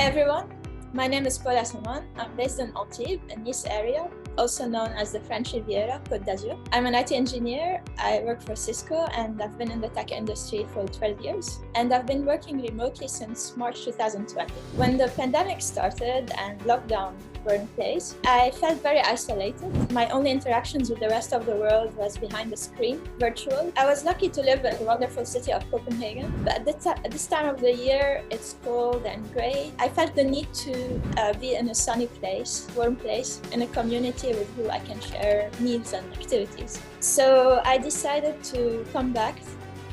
Hi everyone, my name is Paula Semaan. I'm based in Antibes, in Nice area, also known as the French Riviera, Côte d'Azur. I'm an IT engineer. I work for Cisco and I've been in the tech industry for 12 years. And I've been working remotely since March 2020. When the pandemic started and lockdown were in place, I felt very isolated. My only interactions with the rest of the world was behind the screen, virtual. I was lucky to live in the wonderful city of Copenhagen, but at this time of the year, it's cold and gray. I felt the need to be in a sunny place, warm place, in a community with who I can share needs and activities. So I decided to come back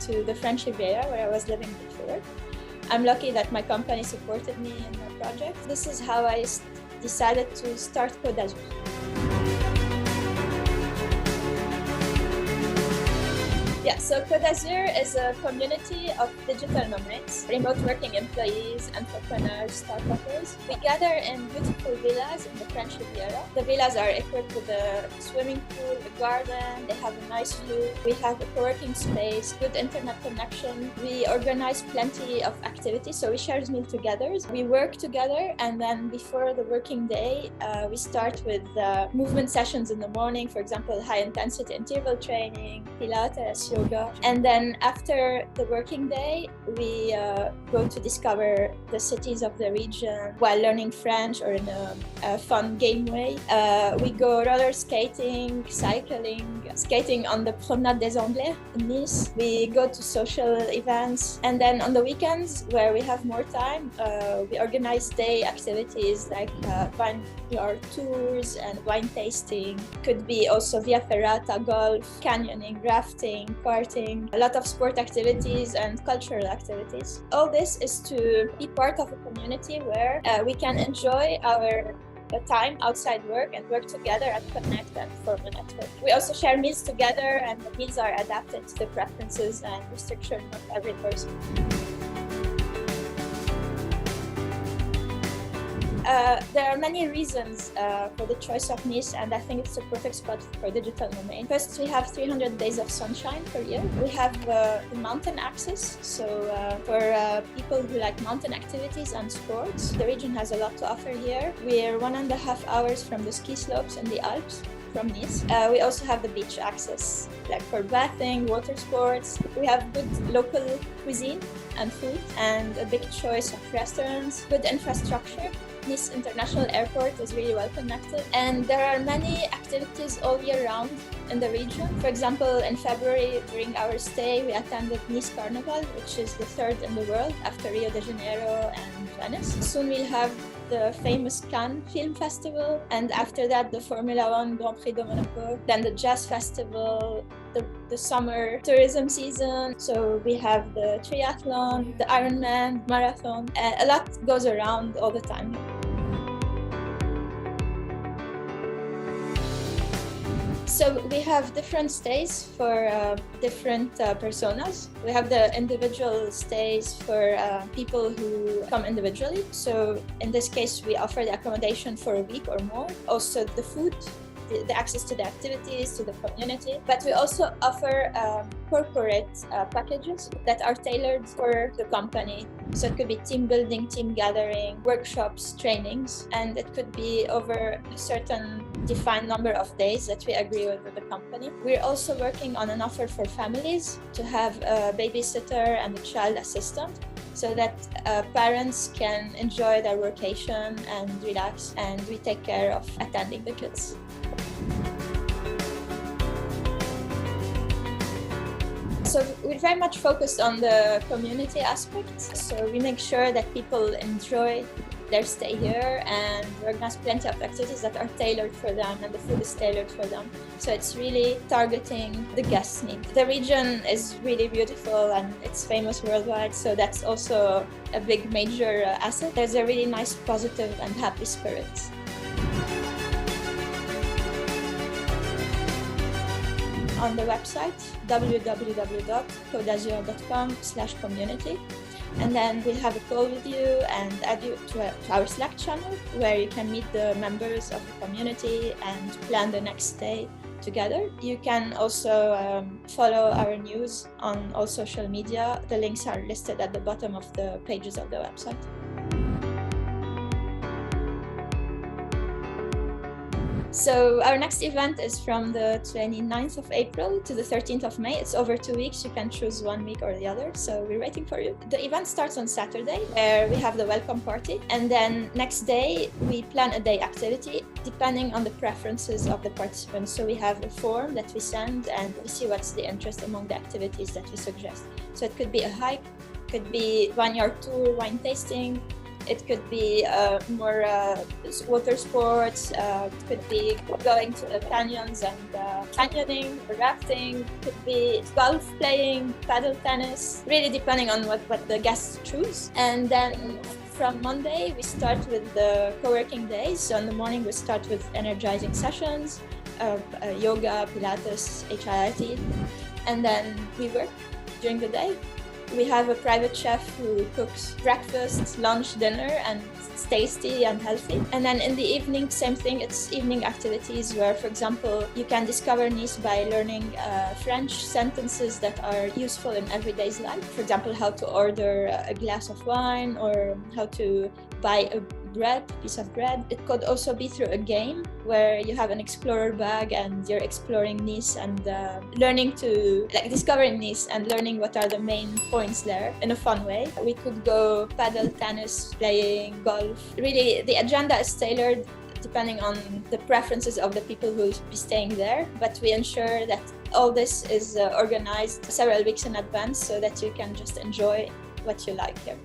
to the French Riviera where I was living before. I'm lucky that my company supported me in my project. This is how I decided to start Côte d'Azur. Yeah, so Côte d'Azur is a community of digital nomads, remote working employees, entrepreneurs, startups. We gather in beautiful villas in the French Riviera. The villas are equipped with a swimming pool, a garden, they have a nice view. We have a co-working space, good internet connection. We organize plenty of activities, so we share meals together. We work together, and then before the working day, we start with movement sessions in the morning, for example, high-intensity interval training, Pilates, yoga. And then after the working day, we go to discover the cities of the region while learning French or in a fun game way. We go roller skating, cycling, skating on the Promenade des Anglais in Nice. We go to social events. And then on the weekends, where we have more time, we organize day activities like vineyard tours and wine tasting. Could be also via ferrata, golf, canyoning, rafting, karting, a lot of sport activities and cultural activities. All this is to be part of a community where we can enjoy our time outside work and work together and connect and form a network. We also share meals together, and the meals are adapted to the preferences and restrictions of every person. There are many reasons for the choice of Nice, and I think it's a perfect spot for digital nomad. First, we have 300 days of sunshine per year. We have the mountain access, so for people who like mountain activities and sports, the region has a lot to offer here. We are 1.5 hours from the ski slopes in the Alps from Nice. We also have the beach access, like for bathing, water sports. We have good local cuisine and food, and a big choice of restaurants, good infrastructure. Nice International Airport is really well connected, and there are many activities all year round in the region. For example, in February, during our stay, we attended Nice Carnival, which is the third in the world after Rio de Janeiro and Venice. Soon we'll have the famous Cannes Film Festival, and after that the Formula 1 Grand Prix de Monaco, then the Jazz Festival, the summer tourism season. So we have the triathlon, the Ironman, marathon, a lot goes around all the time. So we have different stays for different personas. We have the individual stays for people who come individually. So in this case, we offer the accommodation for a week or more. Also the food, the access to the activities, to the community. But we also offer corporate packages that are tailored for the company. So it could be team building, team gathering, workshops, trainings, and it could be over a certain defined number of days that we agree with the company. We're also working on an offer for families to have a babysitter and a child assistant, so that parents can enjoy their vacation and relax, and we take care of attending the kids. So we're very much focused on the community aspect. So we make sure that people enjoy their stay here, and we organize plenty of activities that are tailored for them, and the food is tailored for them. So it's really targeting the guest's need. The region is really beautiful and it's famous worldwide, so that's also a big major asset. There's a really nice, positive and happy spirit. On the website www.codazur.com/community, and then we'll have a call with you and add you to our Slack channel, where you can meet the members of the community and plan the next day together. You can also follow our news on all social media. The links are listed at the bottom of the pages of the website. So our next event is from the 29th of April to the 13th of May. It's over 2 weeks. You can choose 1 week or the other. So we're waiting for you. The event starts on Saturday, where we have the welcome party. And then next day, we plan a day activity depending on the preferences of the participants. So we have a form that we send and we see what's the interest among the activities that we suggest. So it could be a hike, could be vineyard tour, wine tasting. It could be more water sports. It could be going to the canyons and canyoning, rafting. It could be golf playing, paddle tennis, really depending on what the guests choose. And then from Monday, we start with the co-working days. So in the morning, we start with energizing sessions, yoga, Pilates, HIIT. And then we work during the day. We have a private chef who cooks breakfast, lunch, dinner, and it's tasty and healthy. And then in the evening, same thing, it's evening activities where, for example, you can discover Nice by learning French sentences that are useful in everyday's life. For example, how to order a glass of wine or how to buy a piece of bread. It could also be through a game where you have an explorer bag and you're exploring Nice and learning to discovering Nice and learning what are the main points there in a fun way. We could go paddle tennis, playing golf. Really, the agenda is tailored depending on the preferences of the people who will be staying there, but we ensure that all this is organized several weeks in advance so that you can just enjoy what you like here.